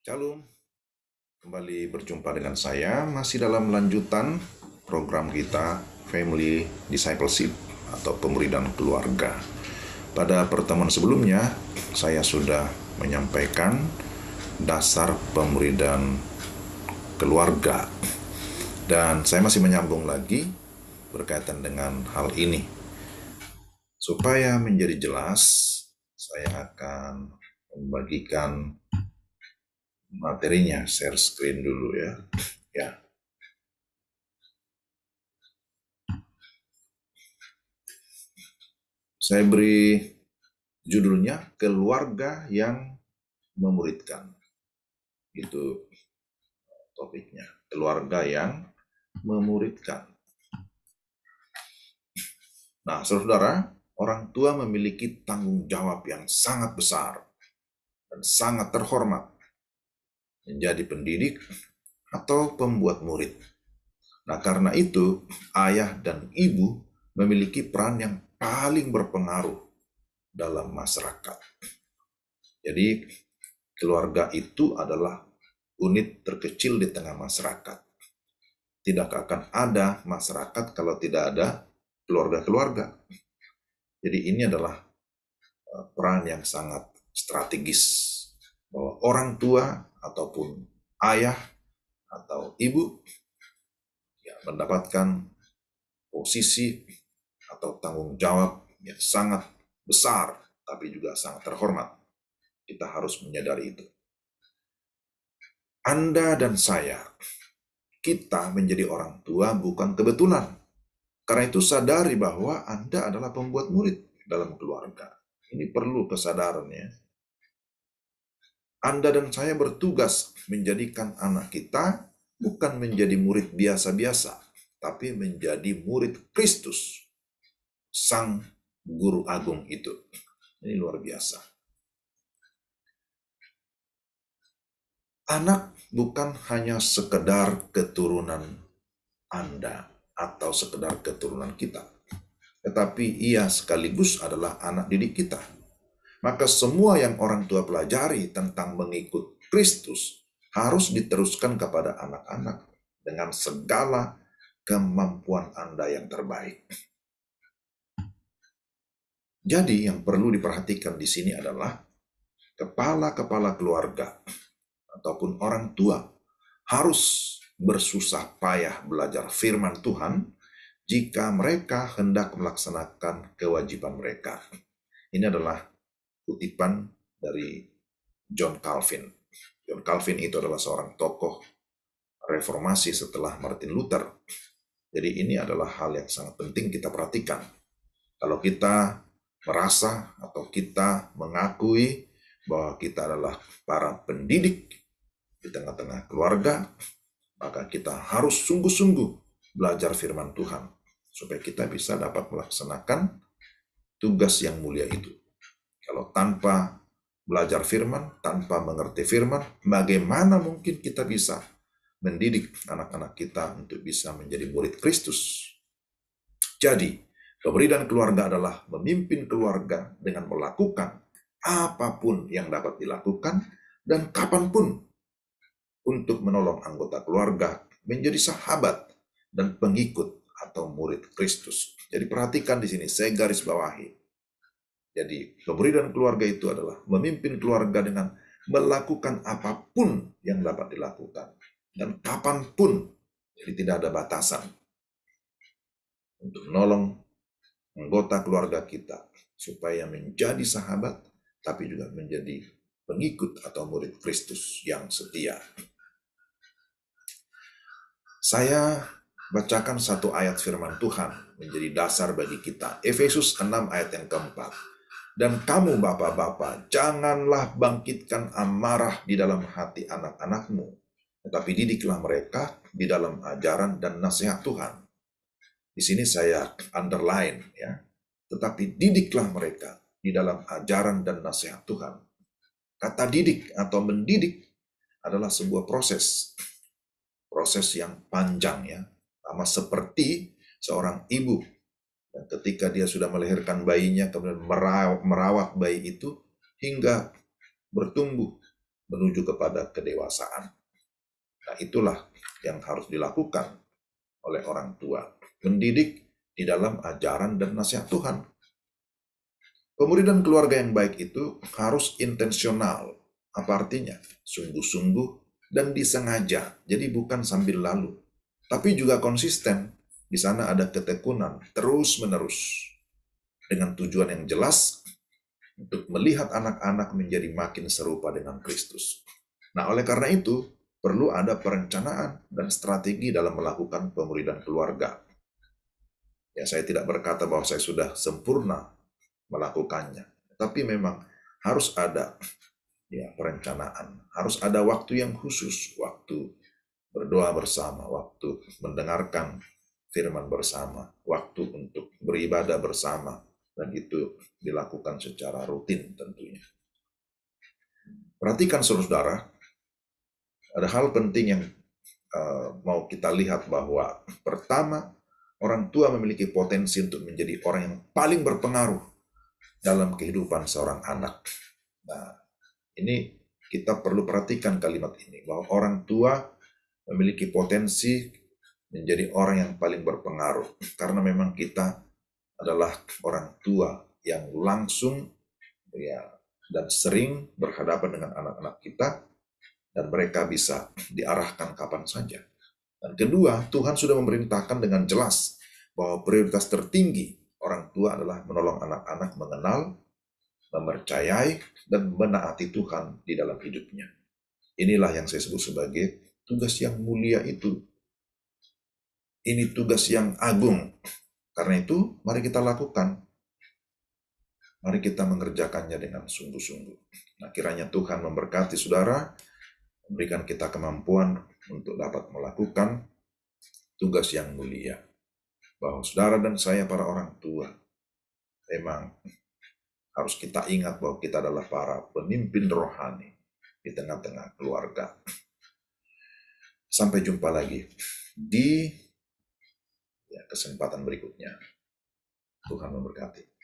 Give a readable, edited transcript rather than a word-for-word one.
Shalom, kembali berjumpa dengan saya, masih dalam lanjutan program kita Family Discipleship atau pemuridan keluarga. Pada pertemuan sebelumnya, saya sudah menyampaikan dasar pemuridan keluarga. Dan saya masih menyambung lagi berkaitan dengan hal ini. Supaya menjadi jelas, saya akan membagikan materinya, share screen dulu ya. Saya beri judulnya keluarga yang memuridkan. Itu topiknya, keluarga yang memuridkan. Nah, saudara, orang tua memiliki tanggung jawab yang sangat besar dan sangat terhormat menjadi pendidik atau pembuat murid. Nah, karena itu, ayah dan ibu memiliki peran yang paling berpengaruh dalam masyarakat. Jadi, keluarga itu adalah unit terkecil di tengah masyarakat. Tidak akan ada masyarakat kalau tidak ada keluarga-keluarga. Jadi ini adalah peran yang sangat strategis bahwa orang tua ataupun ayah atau ibu mendapatkan posisi atau tanggung jawab yang sangat besar tapi juga sangat terhormat. Kita harus menyadari itu. Anda dan saya, kita menjadi orang tua bukan kebetulan. Karena itu sadari bahwa Anda adalah pembuat murid dalam keluarga. Ini perlu kesadaran ya. Anda dan saya bertugas menjadikan anak kita bukan menjadi murid biasa-biasa, tapi menjadi murid Kristus, Sang Guru Agung itu. Ini luar biasa. Anak bukan hanya sekedar keturunan Anda atau sekedar keturunan kita, tetapi ia sekaligus adalah anak didik kita. Maka semua yang orang tua pelajari tentang mengikut Kristus harus diteruskan kepada anak-anak dengan segala kemampuan Anda yang terbaik. Jadi yang perlu diperhatikan di sini adalah kepala-kepala keluarga ataupun orang tua harus bersusah payah belajar firman Tuhan jika mereka hendak melaksanakan kewajiban mereka. Ini adalah kutipan dari John Calvin. John Calvin itu adalah seorang tokoh reformasi setelah Martin Luther. Jadi ini adalah hal yang sangat penting kita perhatikan. Kalau kita merasa atau kita mengakui bahwa kita adalah para pendidik di tengah-tengah keluarga, maka kita harus sungguh-sungguh belajar firman Tuhan supaya kita bisa dapat melaksanakan tugas yang mulia itu. Kalau tanpa belajar firman, tanpa mengerti firman, bagaimana mungkin kita bisa mendidik anak-anak kita untuk bisa menjadi murid Kristus? Jadi, pemuridan keluarga adalah memimpin keluarga dengan melakukan apapun yang dapat dilakukan dan kapanpun untuk menolong anggota keluarga menjadi sahabat dan pengikut atau murid Kristus. Jadi perhatikan di sini, saya garis bawahi. Jadi pemuridan keluarga itu adalah memimpin keluarga dengan melakukan apapun yang dapat dilakukan dan kapanpun. Jadi tidak ada batasan untuk menolong anggota keluarga kita supaya menjadi sahabat tapi juga menjadi pengikut atau murid Kristus yang setia. Saya bacakan satu ayat firman Tuhan menjadi dasar bagi kita. Efesus 6 ayat yang keempat. Dan kamu bapak-bapak, janganlah bangkitkan amarah di dalam hati anak-anakmu, tetapi didiklah mereka di dalam ajaran dan nasihat Tuhan. Di sini saya underline ya. Tetapi didiklah mereka di dalam ajaran dan nasihat Tuhan. Kata didik atau mendidik adalah sebuah proses yang panjang ya, sama seperti seorang ibu dan ketika dia sudah melahirkan bayinya kemudian merawat bayi itu hingga bertumbuh menuju kepada kedewasaan. Nah, itulah yang harus dilakukan oleh orang tua. Mendidik di dalam ajaran dan nasihat Tuhan. Pemuridan keluarga yang baik itu harus intensional. Apa artinya? Sungguh-sungguh dan disengaja. Jadi bukan sambil lalu. Tapi juga konsisten. Di sana ada ketekunan terus-menerus. Dengan tujuan yang jelas untuk melihat anak-anak menjadi makin serupa dengan Kristus. Nah, oleh karena itu, perlu ada perencanaan dan strategi dalam melakukan pemuridan keluarga. Ya, saya tidak berkata bahwa saya sudah sempurna melakukannya, tapi memang harus ada ya perencanaan, harus ada waktu yang khusus, waktu berdoa bersama, waktu mendengarkan firman bersama, waktu untuk beribadah bersama, dan itu dilakukan secara rutin tentunya. Perhatikan saudara, ada hal penting yang mau kita lihat bahwa pertama, orang tua memiliki potensi untuk menjadi orang yang paling berpengaruh dalam kehidupan seorang anak. Nah, ini kita perlu perhatikan kalimat ini, bahwa orang tua memiliki potensi menjadi orang yang paling berpengaruh. Karena memang kita adalah orang tua yang langsung ya dan sering berhadapan dengan anak-anak kita, dan mereka bisa diarahkan kapan saja. Dan kedua, Tuhan sudah memerintahkan dengan jelas bahwa prioritas tertinggi orang tua adalah menolong anak-anak mengenal, mempercayai, dan menaati Tuhan di dalam hidupnya. Inilah yang saya sebut sebagai tugas yang mulia itu. Ini tugas yang agung. Karena itu, mari kita lakukan. Mari kita mengerjakannya dengan sungguh-sungguh. Nah, kiranya Tuhan memberkati saudara, memberikan kita kemampuan untuk dapat melakukan tugas yang mulia. Bahwa saudara dan saya para orang tua, memang harus kita ingat bahwa kita adalah para pemimpin rohani di tengah-tengah keluarga. Sampai jumpa lagi di kesempatan berikutnya. Tuhan memberkati.